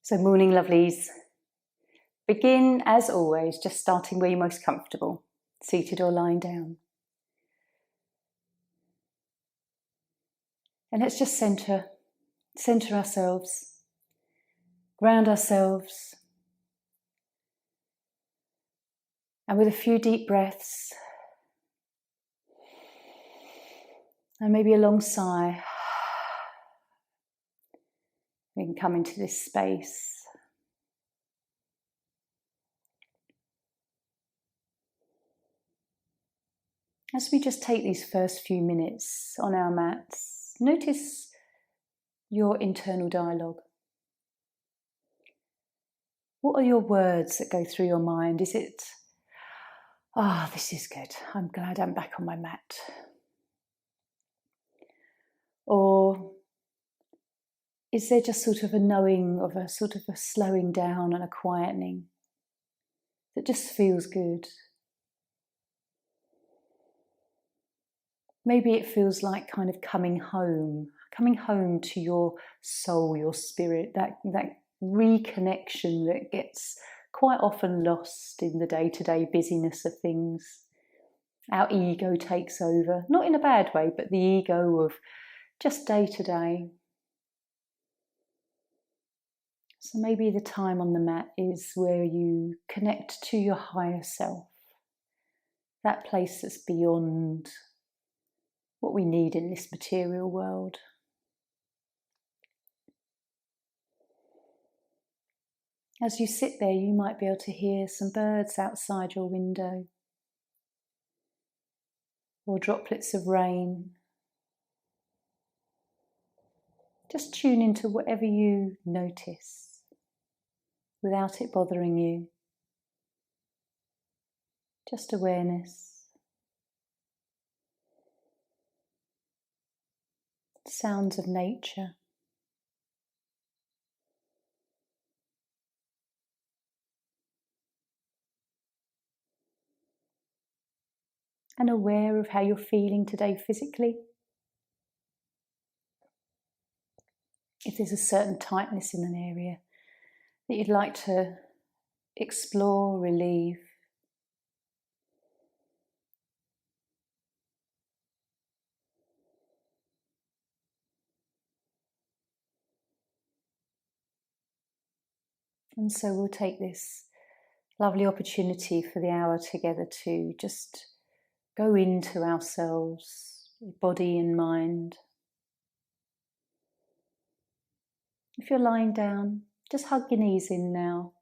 So morning lovelies, begin as always, just starting where you're most comfortable, seated or lying down. And let's just center ourselves, ground ourselves. And with a few deep breaths, and maybe a long sigh, we can come into this space. As we just take these first few minutes on our mats, notice your internal dialogue. What are your words that go through your mind? Is it, this is good, I'm glad I'm back on my mat? Or is there just sort of a knowing of a sort of a slowing down and a quietening that just feels good? Maybe it feels like kind of coming home to your soul, your spirit, that reconnection that gets quite often lost in the day-to-day busyness of things. Our ego takes over, not in a bad way, but the ego of just day-to-day. So maybe the time on the mat is where you connect to your higher self, that place that's beyond what we need in this material world. As you sit there, you might be able to hear some birds outside your window, or droplets of rain. Just tune into whatever you notice without it bothering you. Just awareness. Sounds of nature. And aware of how you're feeling today physically. If there's a certain tightness in an area that you'd like to explore, relieve. And so we'll take this lovely opportunity for the hour together to just go into ourselves, body and mind. If you're lying down, just hug your knees in now.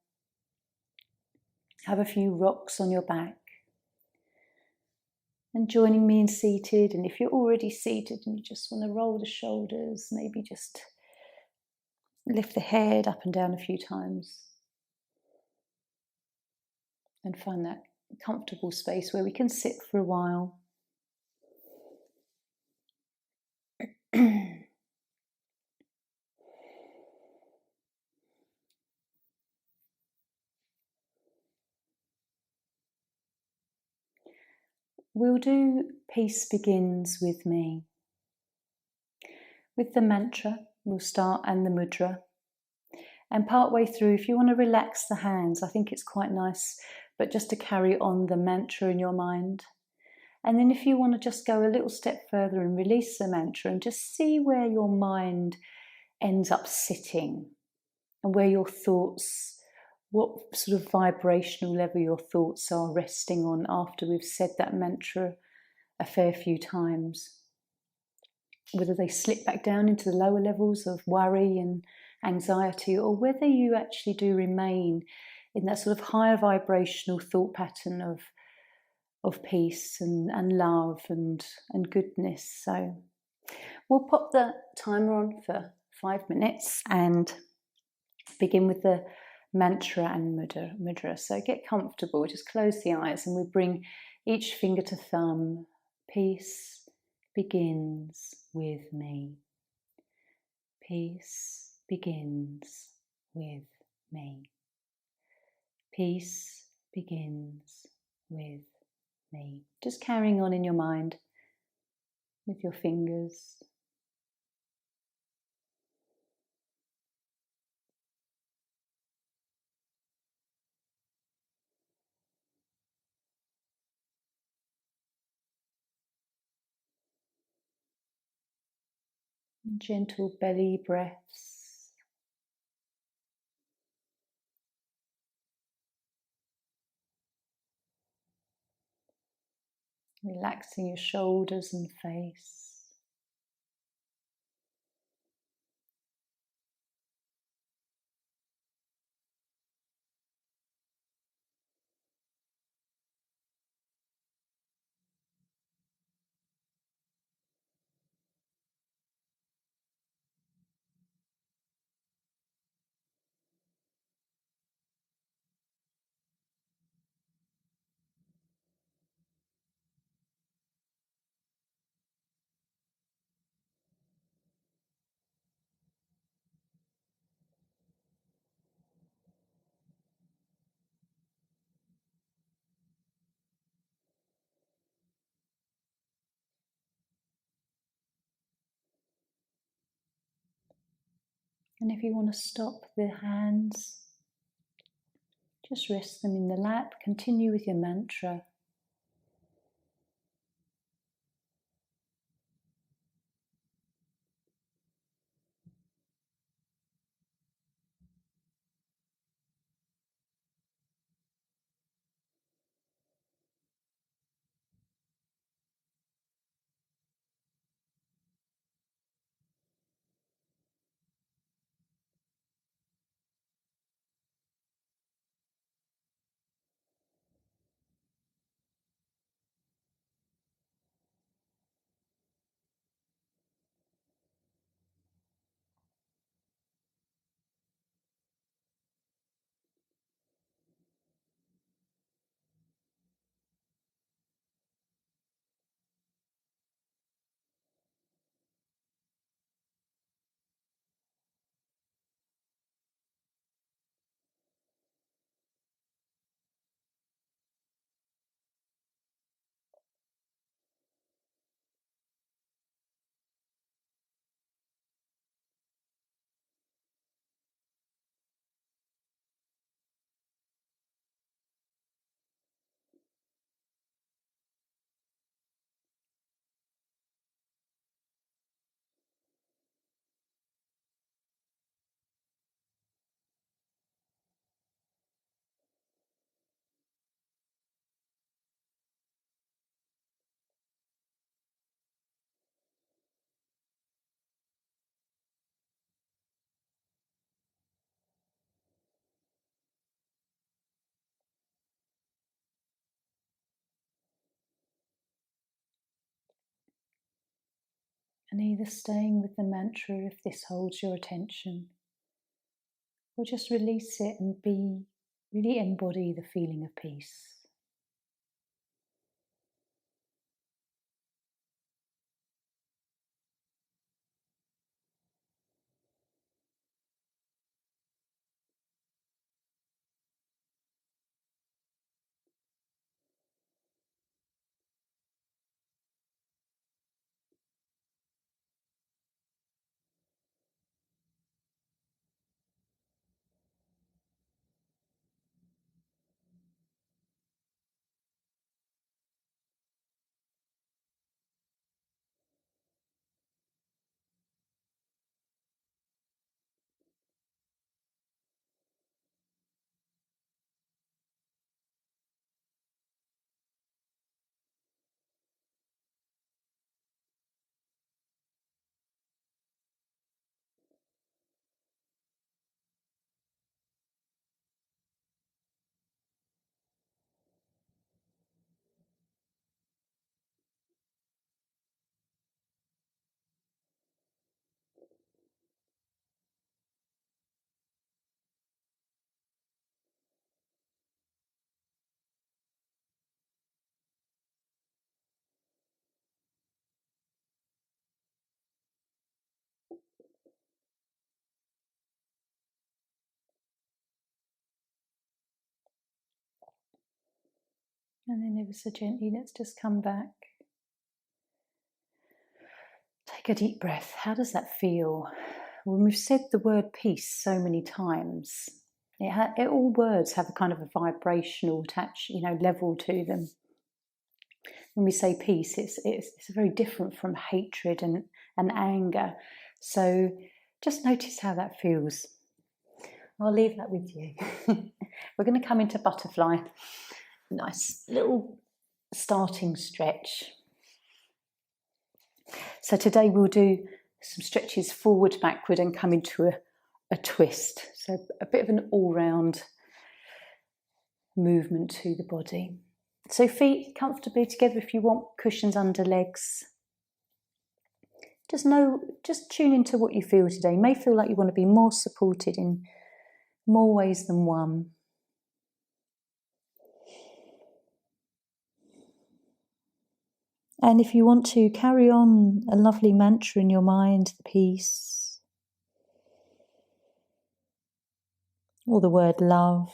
Have a few rocks on your back. And joining me in seated, and if you're already seated and you just want to roll the shoulders, maybe just lift the head up and down a few times. And find that comfortable space where we can sit for a while. We'll do Peace Begins with Me. With the mantra, we'll start, and the mudra. And part way through, if you want to relax the hands, I think it's quite nice, but just to carry on the mantra in your mind. And then if you want to just go a little step further and release the mantra and just see where your mind ends up sitting and where your thoughts, what sort of vibrational level your thoughts are resting on after we've said that mantra a fair few times. Whether they slip back down into the lower levels of worry and anxiety, or whether you actually do remain in that sort of higher vibrational thought pattern of peace and love and goodness. So we'll pop the timer on for 5 minutes and begin with the mantra and mudra. So get comfortable, just close the eyes, and we bring each finger to thumb. Peace begins with me. Peace begins with me. Peace begins with me. Just carrying on in your mind with your fingers. Gentle belly breaths. Relaxing your shoulders and face. And if you want to stop the hands, just rest them in the lap. Continue with your mantra. And either staying with the mantra if this holds your attention, or just release it and really embody the feeling of peace. And then ever so gently, let's just come back. Take a deep breath. How does that feel? When we've said the word peace so many times, all words have a kind of a vibrational level to them. When we say peace, it's very different from hatred and anger. So just notice how that feels. I'll leave that with you. We're going to come into butterfly. Nice little starting stretch. So today we'll do some stretches forward, backward, and come into a twist. So a bit of an all-round movement to the body. So feet comfortably together if you want, cushions under legs. Just tune into what you feel today. You may feel like you want to be more supported in more ways than one. And if you want to, carry on a lovely mantra in your mind, the peace, or the word love.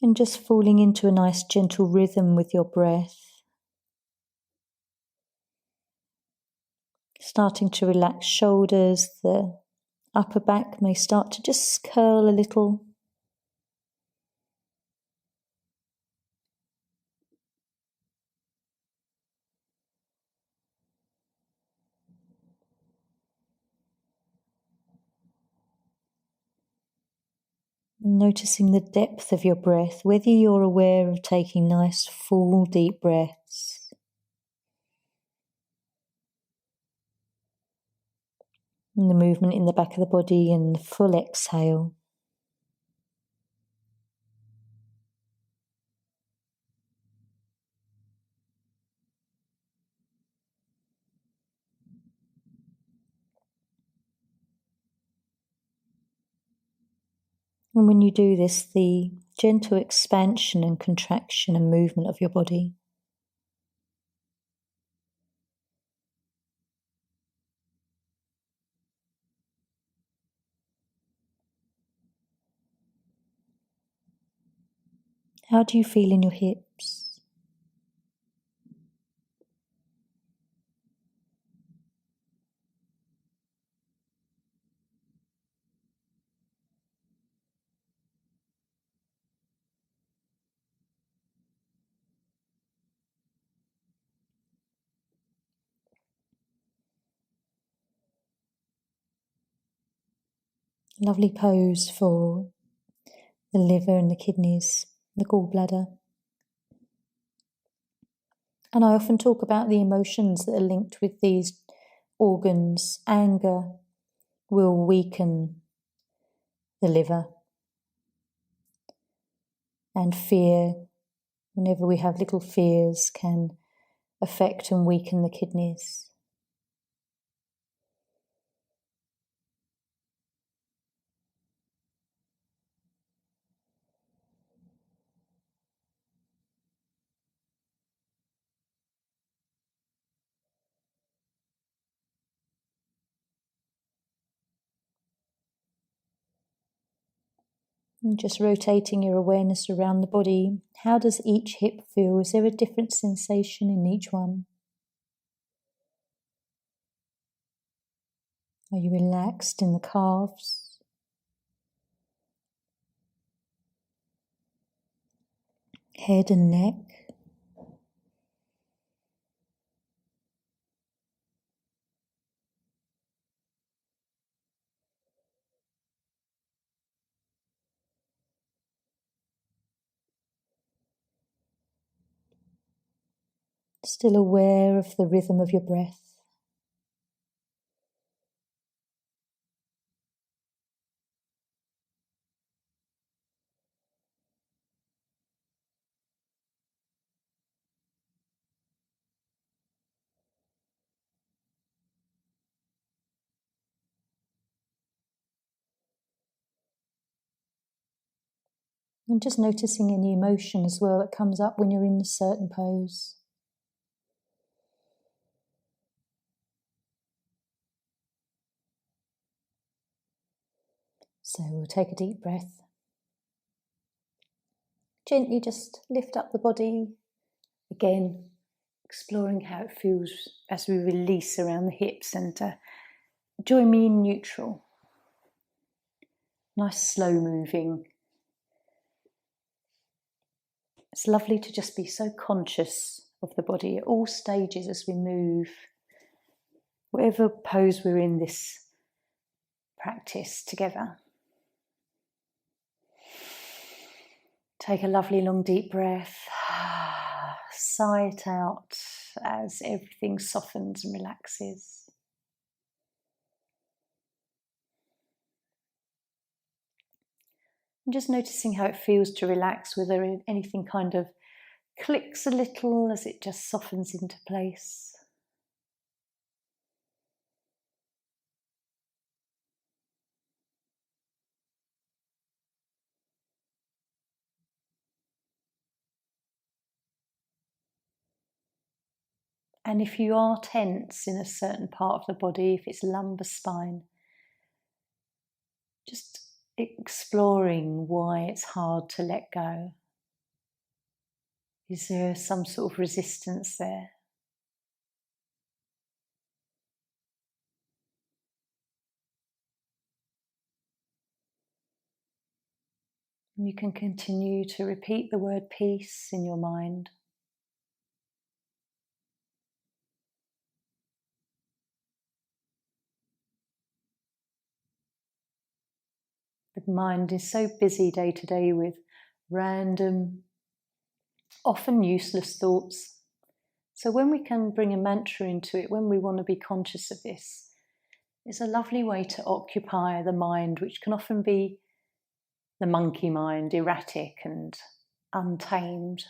And just falling into a nice gentle rhythm with your breath. Starting to relax shoulders, the upper back may start to just curl a little. Noticing the depth of your breath, whether you're aware of taking nice full deep breaths. And the movement in the back of the body and the full exhale. And when you do this, the gentle expansion and contraction and movement of your body. How do you feel in your hips? Lovely pose for the liver and the kidneys, the gallbladder. And I often talk about the emotions that are linked with these organs. Anger will weaken the liver. And fear, whenever we have little fears, can affect and weaken the kidneys. And just rotating your awareness around the body. How does each hip feel? Is there a different sensation in each one? Are you relaxed in the calves? Head and neck? Still aware of the rhythm of your breath. And just noticing any emotion as well that comes up when you're in a certain pose. So we'll take a deep breath. Gently just lift up the body. Again, exploring how it feels as we release around the hips, and join me in neutral. Nice slow moving. It's lovely to just be so conscious of the body at all stages as we move, whatever pose we're in this practice together. Take a lovely long deep breath. Sigh it out as everything softens and relaxes. And just noticing how it feels to relax, whether anything kind of clicks a little as it just softens into place. And if you are tense in a certain part of the body, if it's lumbar spine, just exploring why it's hard to let go. Is there some sort of resistance there? And you can continue to repeat the word peace in your mind. The mind is so busy day to day with random, often useless thoughts. So when we can bring a mantra into it, when we want to be conscious of this, it's a lovely way to occupy the mind, which can often be the monkey mind, erratic and untamed.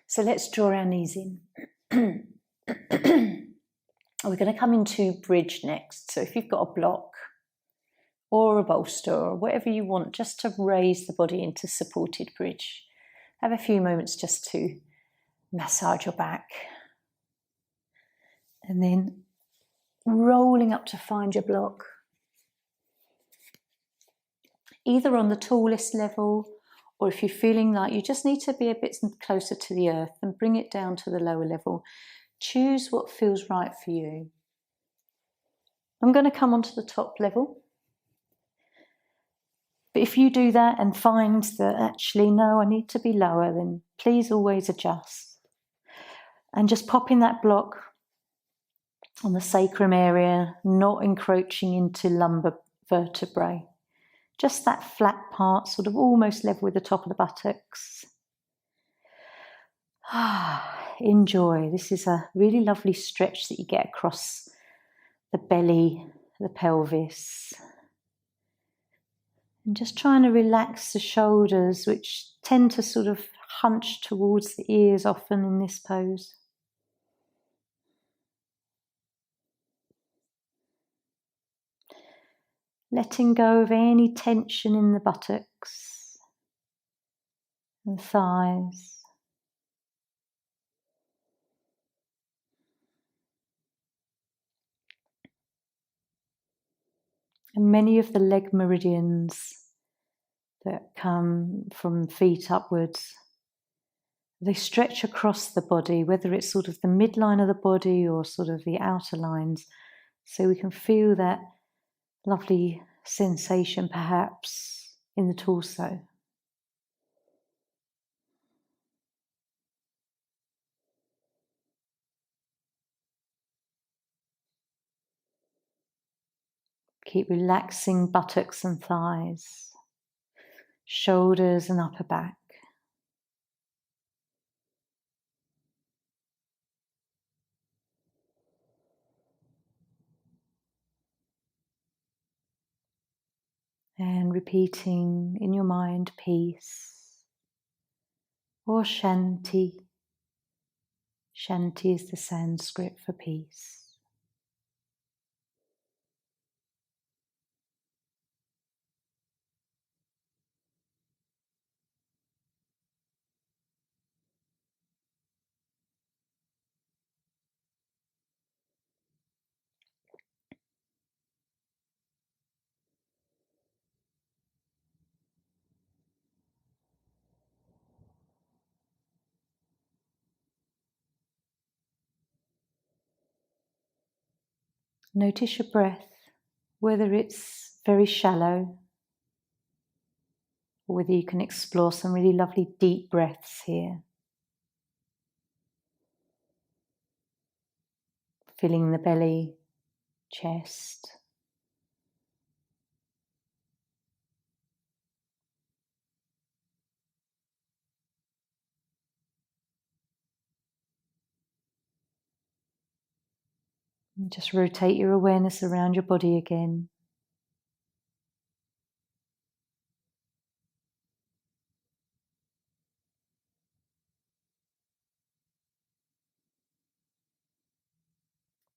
So let's draw our knees in. We're going to come into bridge next. So if you've got a block or a bolster or whatever you want, just to raise the body into supported bridge, have a few moments just to massage your back. And then rolling up to find your block, either on the tallest level, or if you're feeling like you just need to be a bit closer to the earth, and bring it down to the lower level. Choose what feels right for you. I'm going to come onto the top level. But if you do that and find that actually, no, I need to be lower, then please always adjust. And just pop in that block on the sacrum area, not encroaching into lumbar vertebrae. Just that flat part, sort of almost level with the top of the buttocks. Enjoy. This is a really lovely stretch that you get across the belly, the pelvis. And just trying to relax the shoulders, which tend to sort of hunch towards the ears often in this pose. Letting go of any tension in the buttocks and thighs. And many of the leg meridians that come from feet upwards, they stretch across the body, whether it's sort of the midline of the body or sort of the outer lines, so we can feel that lovely sensation perhaps in the torso. Keep relaxing buttocks and thighs, shoulders and upper back. And repeating in your mind peace or shanti. Shanti is the Sanskrit for peace. Notice your breath, whether it's very shallow or whether you can explore some really lovely deep breaths here. Filling the belly, chest. And just rotate your awareness around your body again.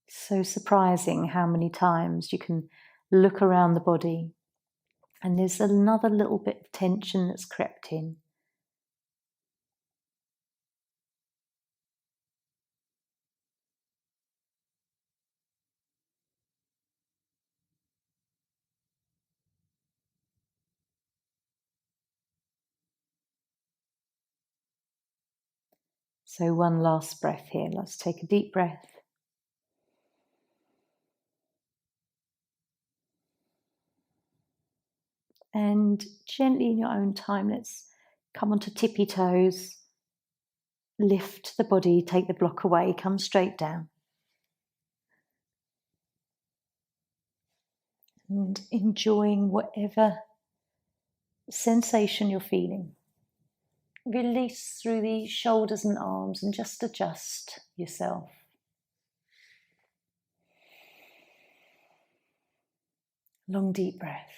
So surprising how many times you can look around the body and there's another little bit of tension that's crept in. So one last breath here. Let's take a deep breath. And gently in your own time, let's come onto tippy toes. Lift the body, take the block away, come straight down. And enjoying whatever sensation you're feeling. Release through the shoulders and arms and just adjust yourself. Long deep breath.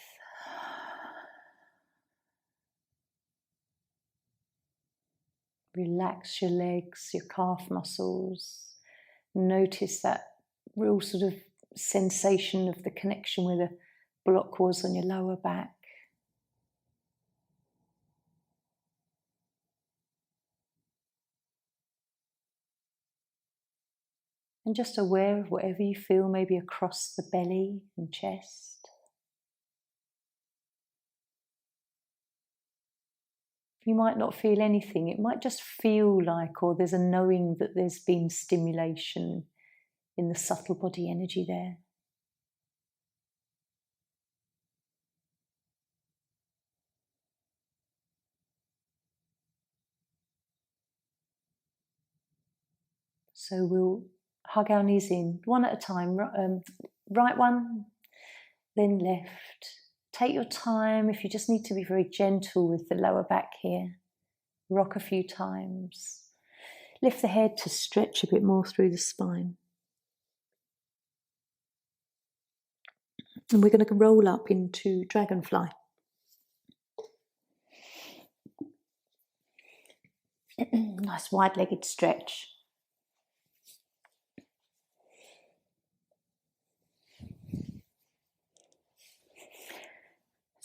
Relax your legs, your calf muscles. Notice that real sort of sensation of the connection where the block was on your lower back. And just aware of whatever you feel, maybe across the belly and chest. You might not feel anything. It might just feel like, or there's a knowing that there's been stimulation in the subtle body energy there. So we'll hug our knees in, one at a time, right one, then left. Take your time if you just need to be very gentle with the lower back here. Rock a few times. Lift the head to stretch a bit more through the spine. And we're going to roll up into dragonfly. Nice wide-legged stretch.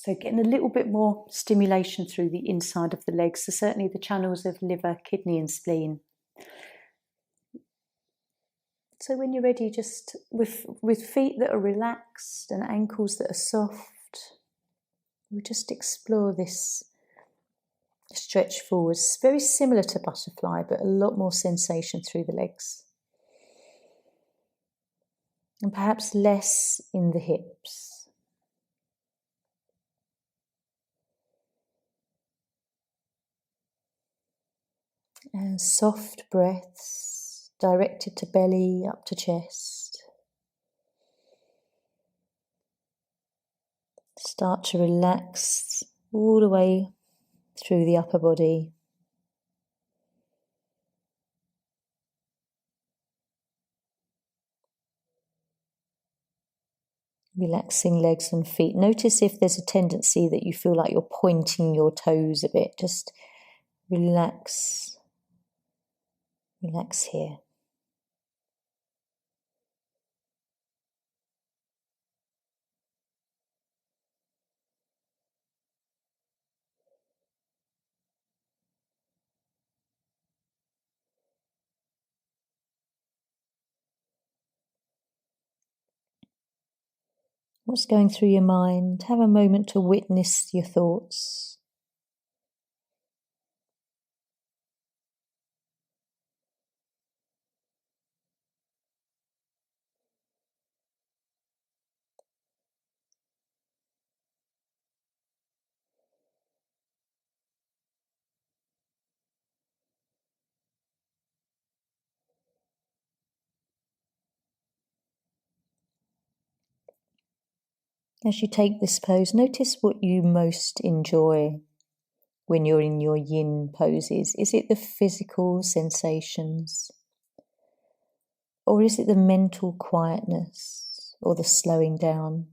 So getting a little bit more stimulation through the inside of the legs, so certainly the channels of liver, kidney and spleen. So when you're ready, just with feet that are relaxed and ankles that are soft, we'll just explore this stretch forwards. Very similar to butterfly, but a lot more sensation through the legs. And perhaps less in the hips. And soft breaths directed to belly, up to chest. Start to relax all the way through the upper body. Relaxing legs and feet. Notice if there's a tendency that you feel like you're pointing your toes a bit. Just relax. Relax here. What's going through your mind? Have a moment to witness your thoughts. As you take this pose, notice what you most enjoy when you're in your yin poses. Is it the physical sensations? Or is it the mental quietness or the slowing down?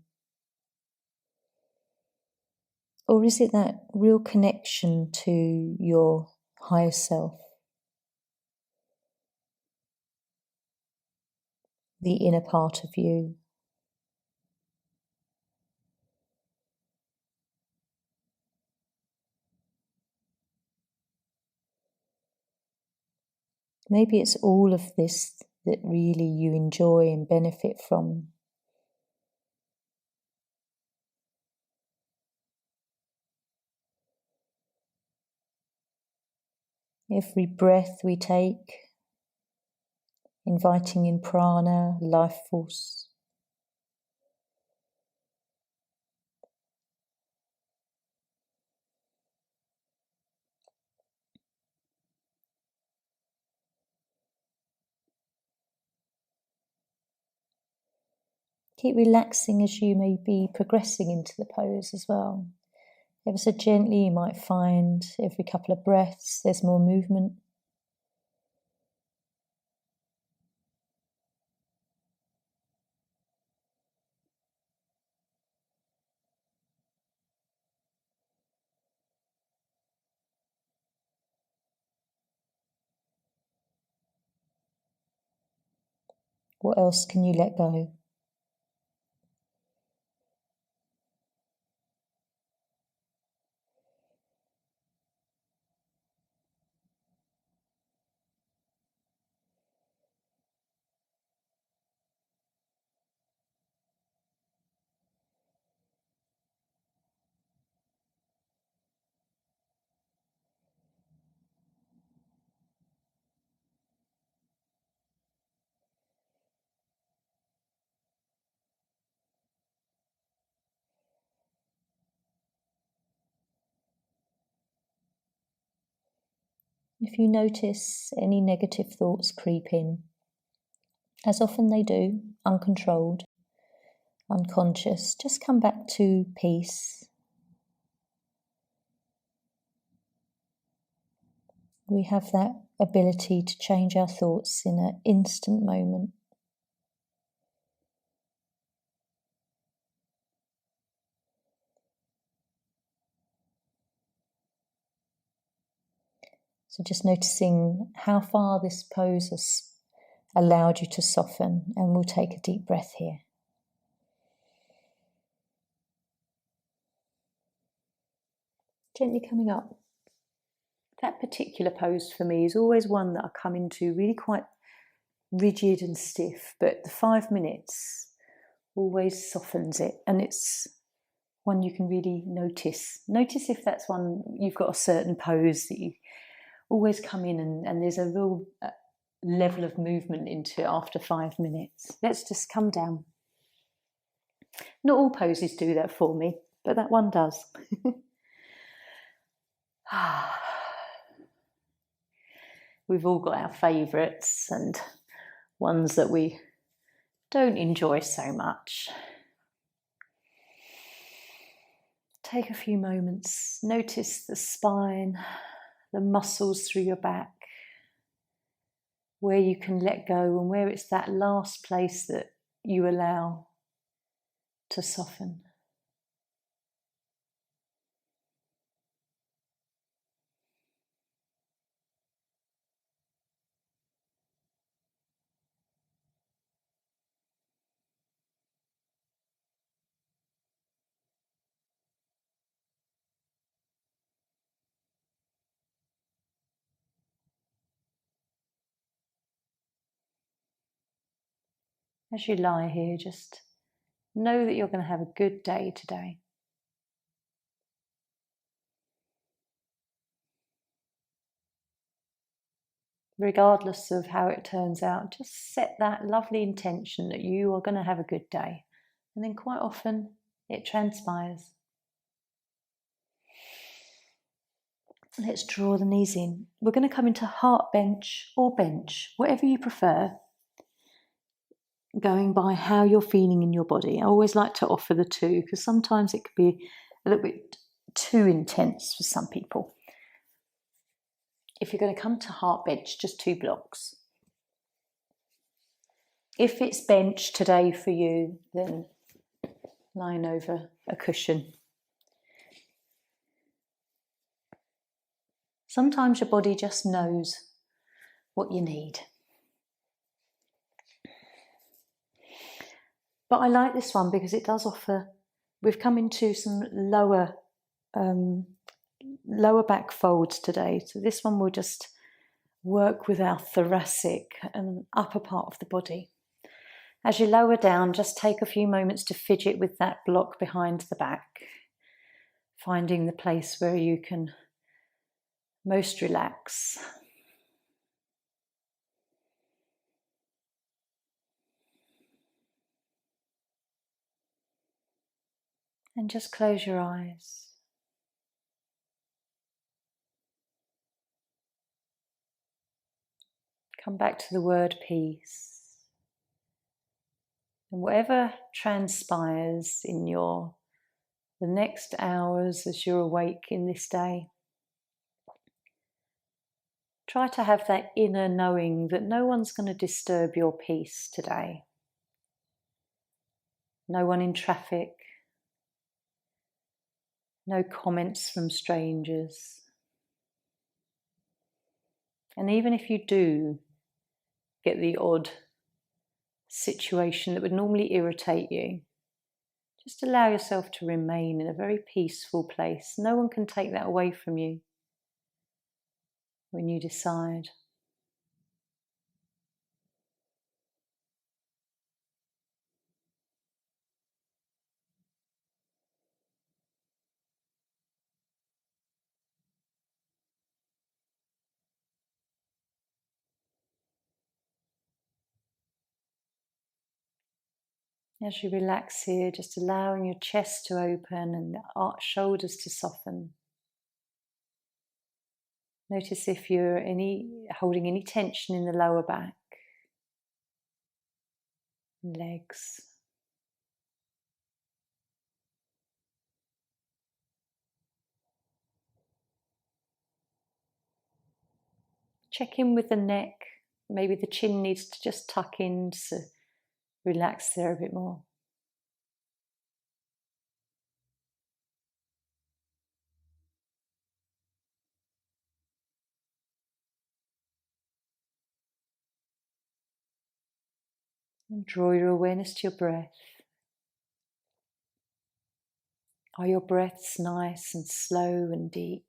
Or is it that real connection to your higher self? The inner part of you? Maybe it's all of this that really you enjoy and benefit from. Every breath we take, inviting in prana, life force. Keep relaxing as you may be progressing into the pose as well. Ever so gently, you might find every couple of breaths there's more movement. What else can you let go? If you notice any negative thoughts creep in, as often they do, uncontrolled, unconscious, just come back to peace. We have that ability to change our thoughts in an instant moment. So just noticing how far this pose has allowed you to soften, and we'll take a deep breath here. Gently coming up. That particular pose for me is always one that I come into really quite rigid and stiff, but the 5 minutes always softens it, and it's one you can really notice. Notice if that's one you've got a certain pose that you always come in and there's a real level of movement into it after 5 minutes. Let's just come down. Not all poses do that for me, but that one does. We've all got our favourites and ones that we don't enjoy so much. Take a few moments, notice the spine, the muscles through your back, where you can let go and where it's that last place that you allow to soften. As you lie here, just know that you're going to have a good day today. Regardless of how it turns out, just set that lovely intention that you are going to have a good day. And then quite often it transpires. Let's draw the knees in. We're going to come into heart bench or bench, whatever you prefer. going by how you're feeling in your body. I always like to offer the two because sometimes it could be a little bit too intense for some people. If you're going to come to heart bench, just 2 blocks. If it's bench today for you, then lying over a cushion. Sometimes your body just knows what you need. But I like this one because it does offer, we've come into some lower back folds today. So this one will just work with our thoracic and upper part of the body. As you lower down, just take a few moments to fidget with that block behind the back, finding the place where you can most relax. And just close your eyes. Come back to the word peace. And whatever transpires in the next hours as you're awake in this day, try to have that inner knowing that no one's going to disturb your peace today. No one in traffic, no comments from strangers. And even if you do get the odd situation that would normally irritate you, just allow yourself to remain in a very peaceful place. No one can take that away from you when you decide. As you relax here, just allowing your chest to open and the shoulders to soften. Notice if you're holding any tension in the lower back, legs. Check in with the neck. Maybe the chin needs to just tuck in to relax there a bit more. And draw your awareness to your breath. Are your breaths nice and slow and deep?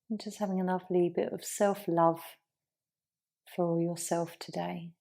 And just having a lovely bit of self-love for yourself today.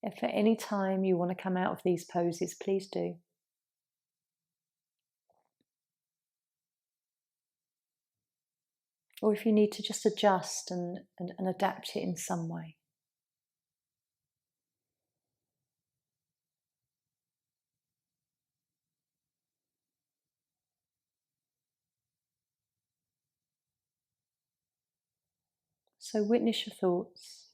If at any time you want to come out of these poses, please do. Or if you need to just adjust and adapt it in some way. So witness your thoughts.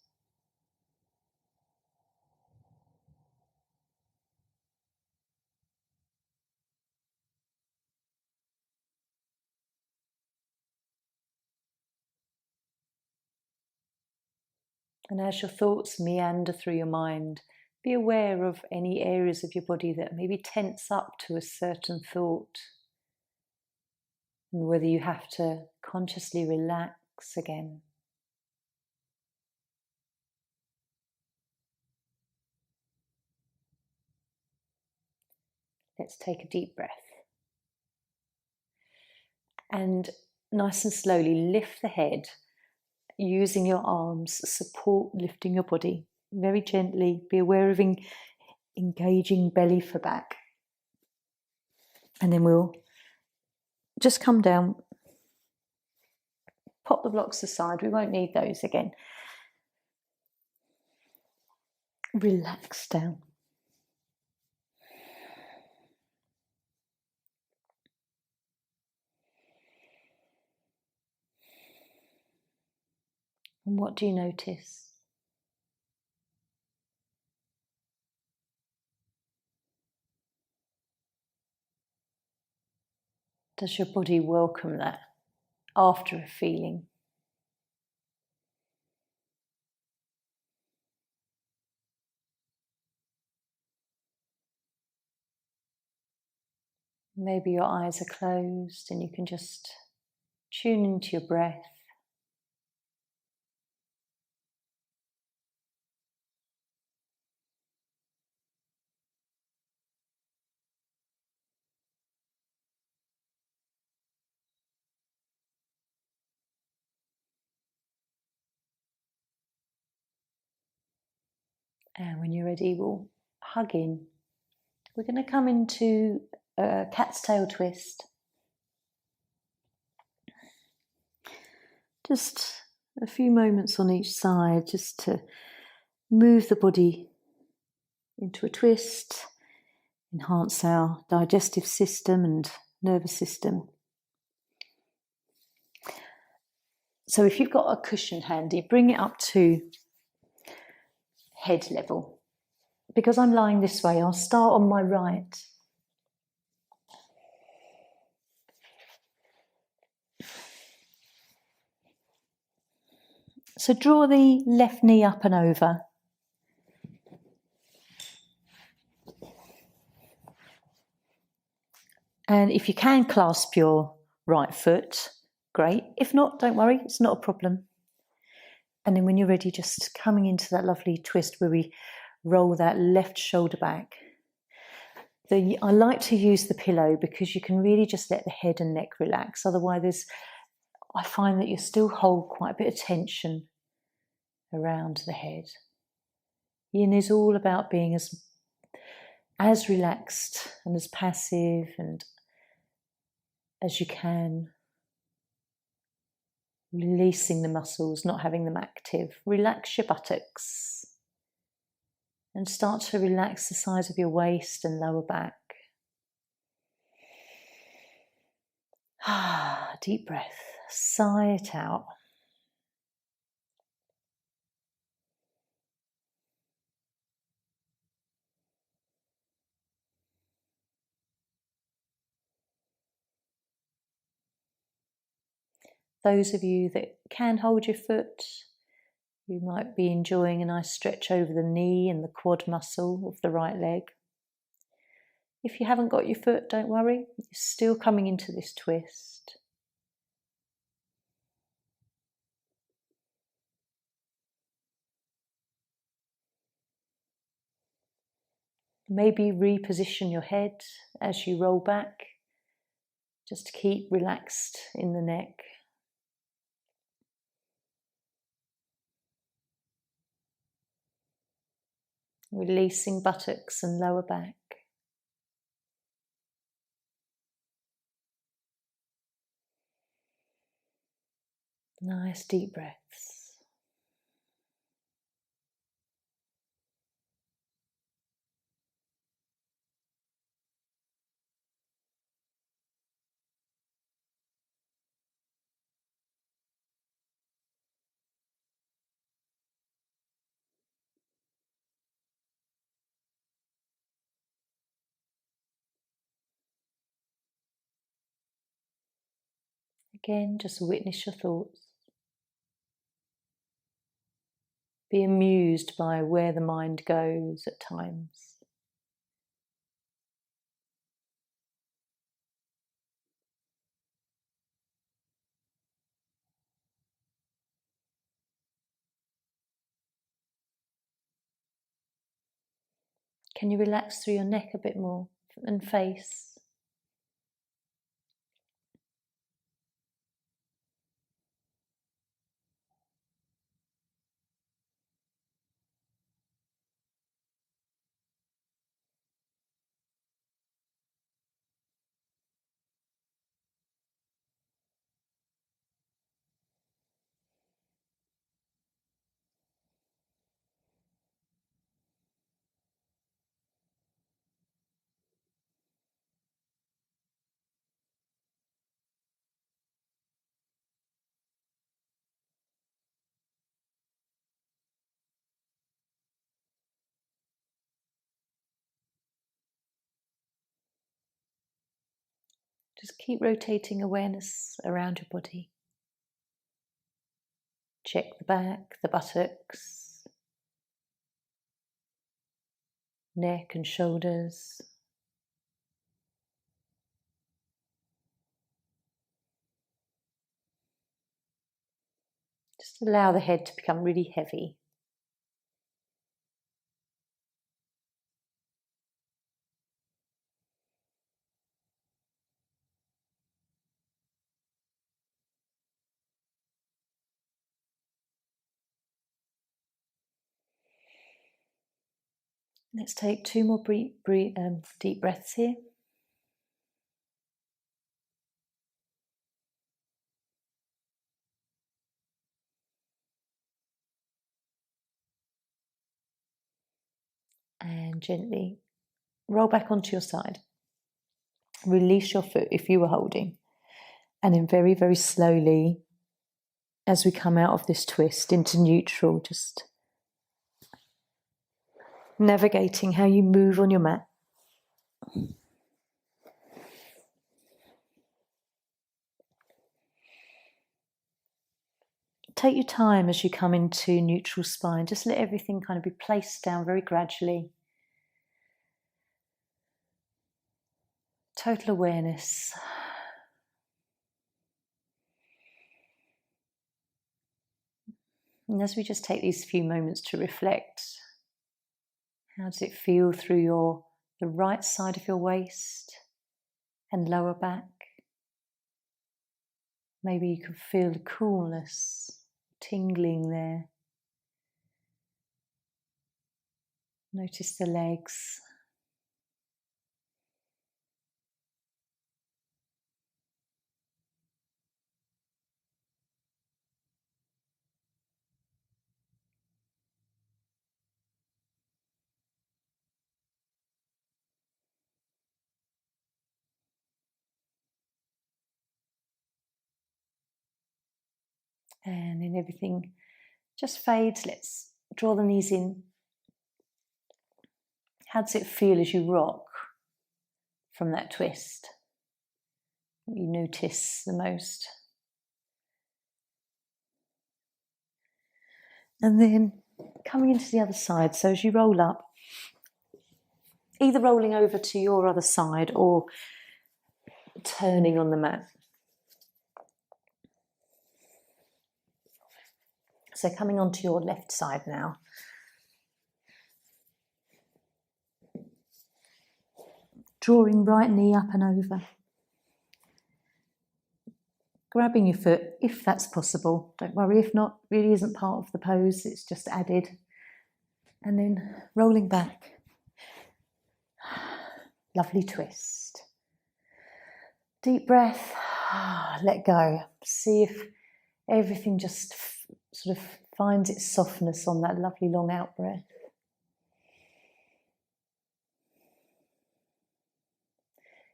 And as your thoughts meander through your mind, be aware of any areas of your body that maybe tense up to a certain thought, and whether you have to consciously relax again. Let's take a deep breath. And nice and slowly lift the head, using your arms, support lifting your body. Very gently, be aware of engaging belly for back. And then we'll just come down, pop the blocks aside, we won't need those again. Relax down. And what do you notice? Does your body welcome that after a feeling? Maybe your eyes are closed and you can just tune into your breath. And when you're ready, we'll hug in. We're going to come into a cat's tail twist. Just a few moments on each side, just to move the body into a twist, enhance our digestive system and nervous system. So if you've got a cushion handy, bring it up to head level. Because I'm lying this way, I'll start on my right. So draw the left knee up and over. And if you can clasp your right foot, great. If not, don't worry, it's not a problem. And then when you're ready, just coming into that lovely twist where we roll that left shoulder back. I like to use the pillow because you can really just let the head and neck relax. Otherwise, I find that you still hold quite a bit of tension around the head. Yin is all about being as relaxed and as passive and as you can. Releasing the muscles, not having them active. Relax your buttocks and start to relax the sides of your waist and lower back. Deep breath, sigh it out. Those of you that can hold your foot, you might be enjoying a nice stretch over the knee and the quad muscle of the right leg. If you haven't got your foot, don't worry, you're still coming into this twist. Maybe reposition your head as you roll back, just to keep relaxed in the neck. Releasing buttocks and lower back. Nice deep breaths. Again, just witness your thoughts. be amused by where the mind goes at times. Can you relax through your neck a bit more and face? Just keep rotating awareness around your body. Check the back, the buttocks, neck and shoulders. Just allow the head to become really heavy. Let's take 2 more deep breaths here. And gently roll back onto your side. Release your foot if you were holding. And then very, very slowly, as we come out of this twist into neutral, just navigating how you move on your mat. Take your time as you come into neutral spine. Just let everything kind of be placed down very gradually. Total awareness. And as we just take these few moments to reflect, how does it feel through the right side of your waist and lower back? Maybe you can feel the coolness, tingling there. Notice the legs. And then everything just fades. Let's draw the knees in. How does it feel as you rock from that twist? What you notice the most? And then coming into the other side. So as you roll up, either rolling over to your other side or turning on the mat. So coming onto your left side now. Drawing right knee up and over. Grabbing your foot if that's possible. Don't worry if not, really isn't part of the pose, it's just added. And then rolling back. Lovely twist. Deep breath, let go. See if everything just sort of finds its softness on that lovely long out breath.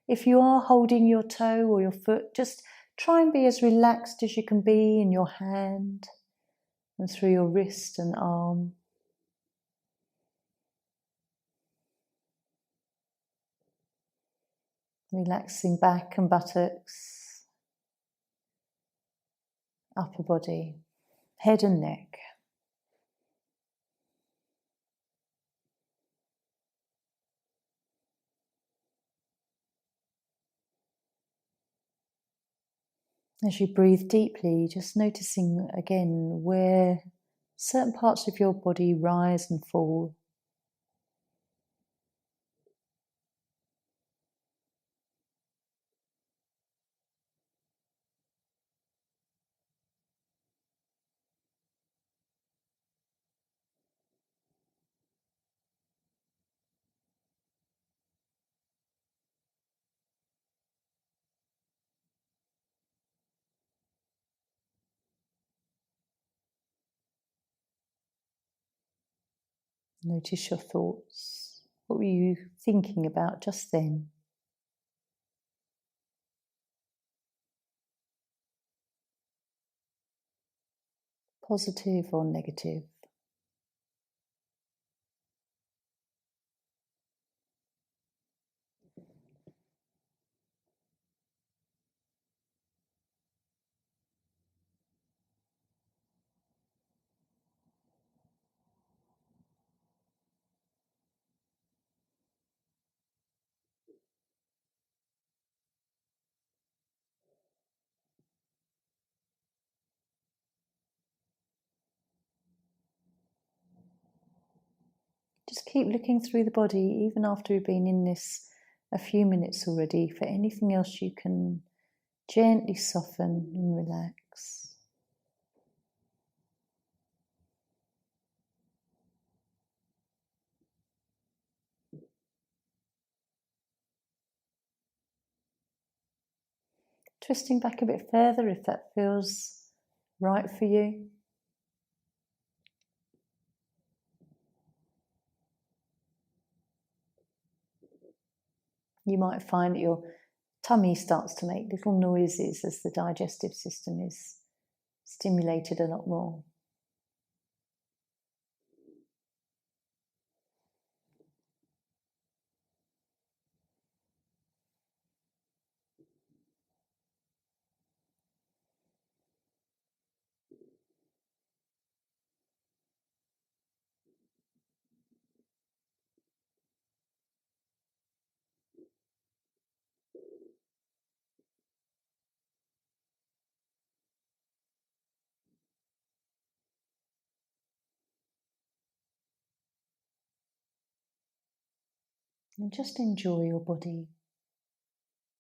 If you are holding your toe or your foot, just try and be as relaxed as you can be in your hand and through your wrist and arm. Relaxing back and buttocks, upper body, head and neck. As you breathe deeply, just noticing again where certain parts of your body rise and fall. Notice your thoughts. What were you thinking about just then? Positive or negative? Just keep looking through the body, even after we've been in this a few minutes already, for anything else you can gently soften and relax. Twisting back a bit further if that feels right for you. You might find that your tummy starts to make little noises as the digestive system is stimulated a lot more. And just enjoy your body.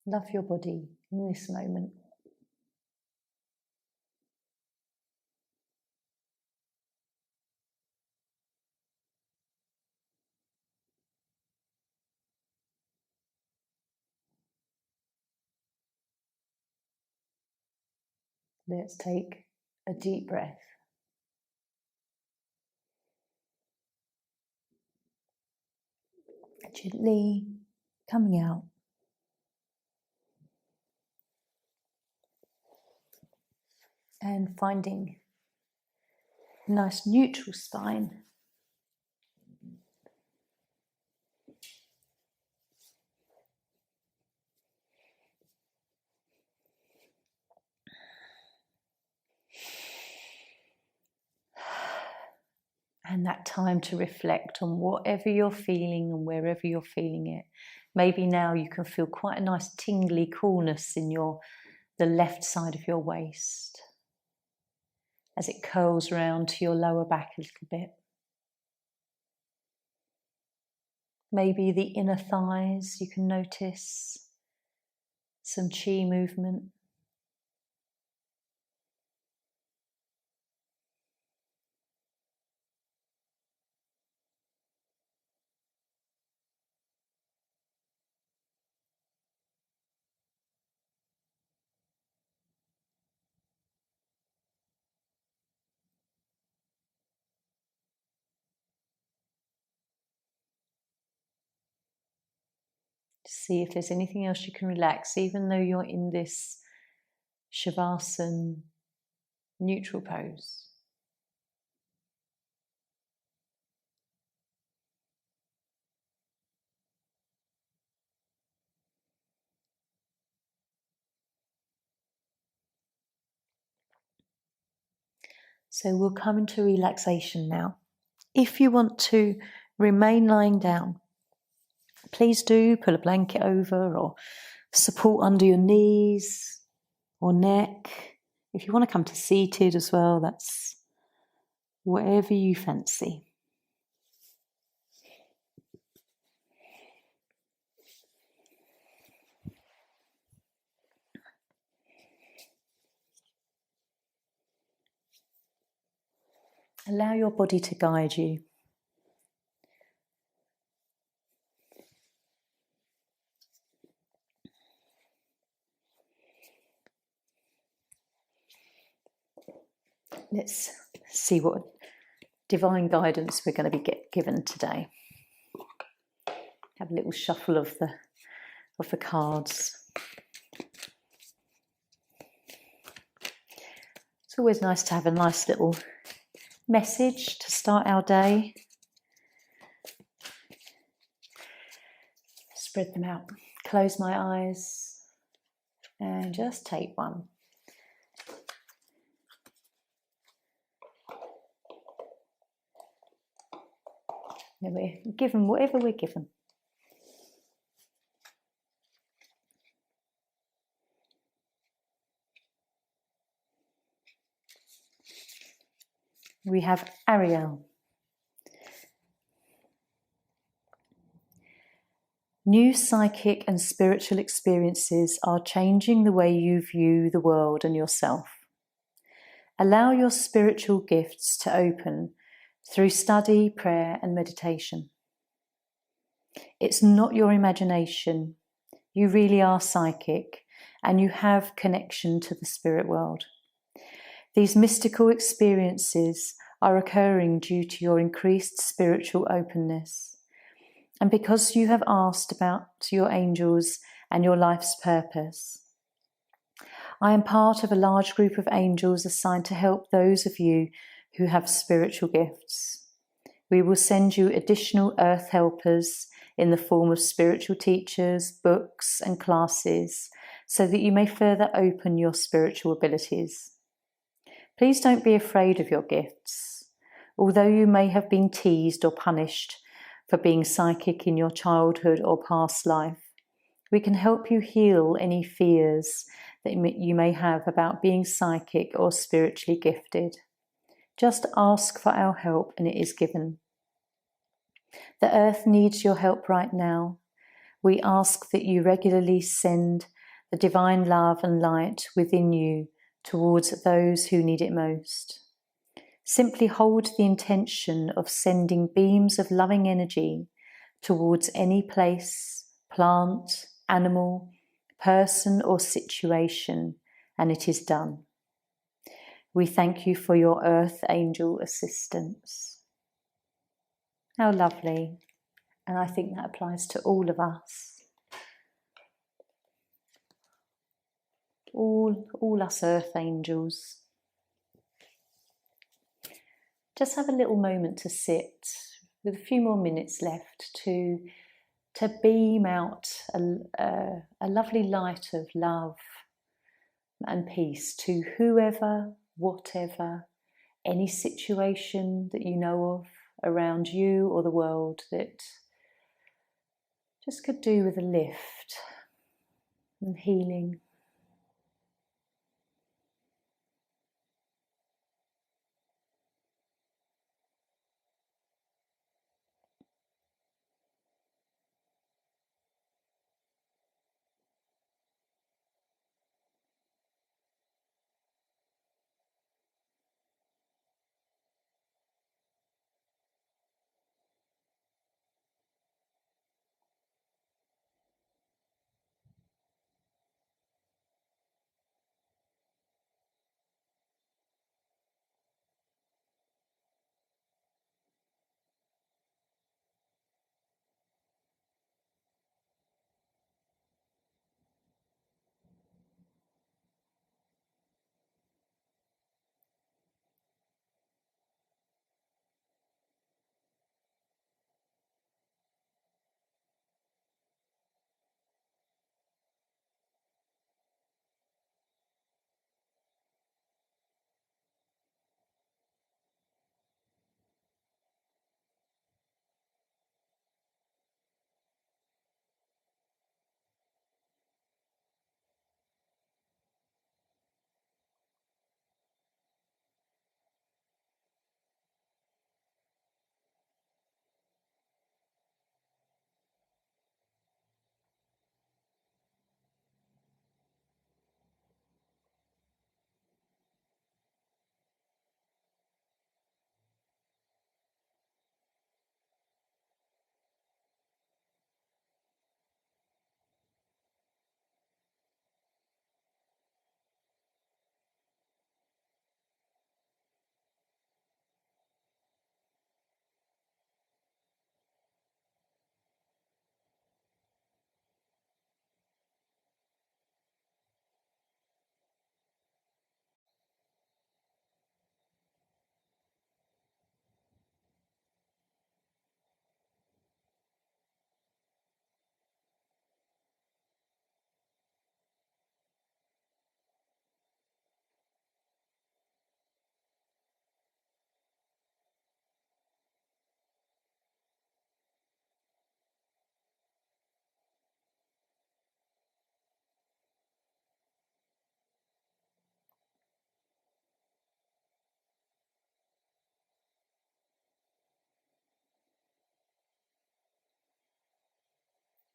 Love your body in this moment. Let's take a deep breath. Gently coming out. And finding a nice neutral spine. And that time to reflect on whatever you're feeling and wherever you're feeling it. Maybe now you can feel quite a nice tingly coolness in the left side of your waist as it curls around to your lower back a little bit. Maybe the inner thighs, you can notice some chi movement. See if there's anything else you can relax, even though you're in this Shavasana neutral pose. So we'll come into relaxation now. If you want to remain lying down, please do pull a blanket over or support under your knees. or neck. If you want to come to seated as well, that's whatever you fancy. Allow your body to guide you. Let's see what divine guidance we're going to be given today. Have a little shuffle of the cards. It's always nice to have a nice little message to start our day. Spread them out. Close my eyes and just take one. And we're given whatever we're given. We have Ariel. New psychic and spiritual experiences are changing the way you view the world and yourself. Allow your spiritual gifts to open through study, prayer, and meditation. It's not your imagination. You really are psychic, and you have connection to the spirit world. These mystical experiences are occurring due to your increased spiritual openness, and because you have asked about your angels and your life's purpose. I am part of a large group of angels assigned to help those of you who have spiritual gifts. We will send you additional earth helpers in the form of spiritual teachers, books, and classes, so that you may further open your spiritual abilities. Please don't be afraid of your gifts. Although you may have been teased or punished for being psychic in your childhood or past life, we can help you heal any fears that you may have about being psychic or spiritually gifted. Just ask for our help and it is given. The earth needs your help right now. We ask that you regularly send the divine love and light within you towards those who need it most. Simply hold the intention of sending beams of loving energy towards any place, plant, animal, person, or situation, and it is done. We thank you for your earth angel assistance. How lovely. And I think that applies to all of us. All us earth angels. Just have a little moment to sit with a few more minutes left to beam out a lovely light of love and peace to whoever, whatever, any situation that you know of around you or the world that just could do with a lift and healing.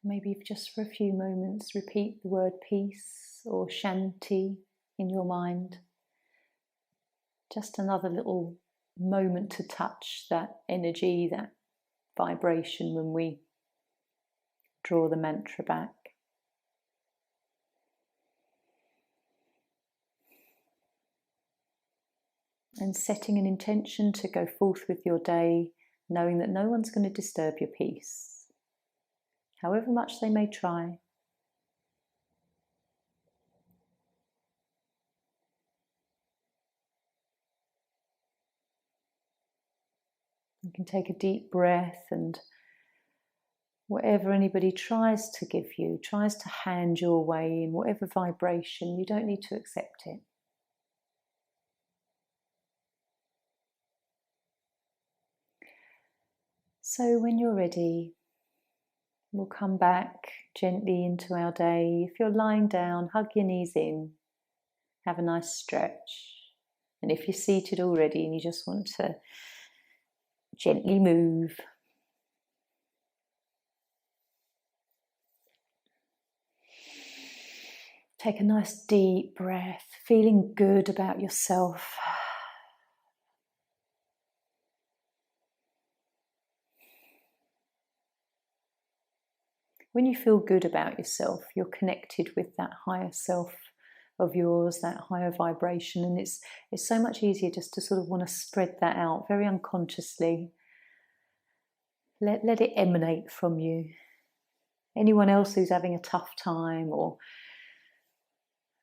Maybe if just for a few moments repeat the word peace or shanti in your mind. Just another little moment to touch that energy, that vibration when we draw the mantra back. And setting an intention to go forth with your day, knowing that no one's going to disturb your peace, however much they may try. You can take a deep breath, and whatever anybody tries to give you, tries to hand your way in whatever vibration, you don't need to accept it. So when you're ready, we'll come back gently into our day. If you're lying down, hug your knees in, have a nice stretch. And if you're seated already and you just want to gently move, take a nice deep breath, feeling good about yourself. When you feel good about yourself, you're connected with that higher self of yours, that higher vibration, and it's so much easier just to sort of want to spread that out very unconsciously. Let it emanate from you. Anyone else who's having a tough time or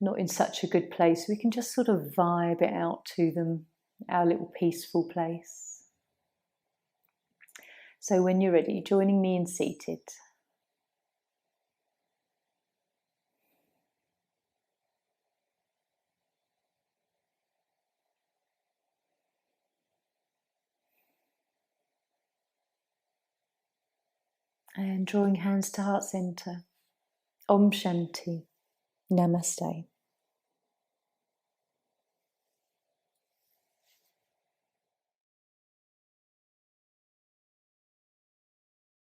not in such a good place, we can just sort of vibe it out to them, our little peaceful place. So when you're ready, joining me in seated. And drawing hands to heart center. Om Shanti. Namaste.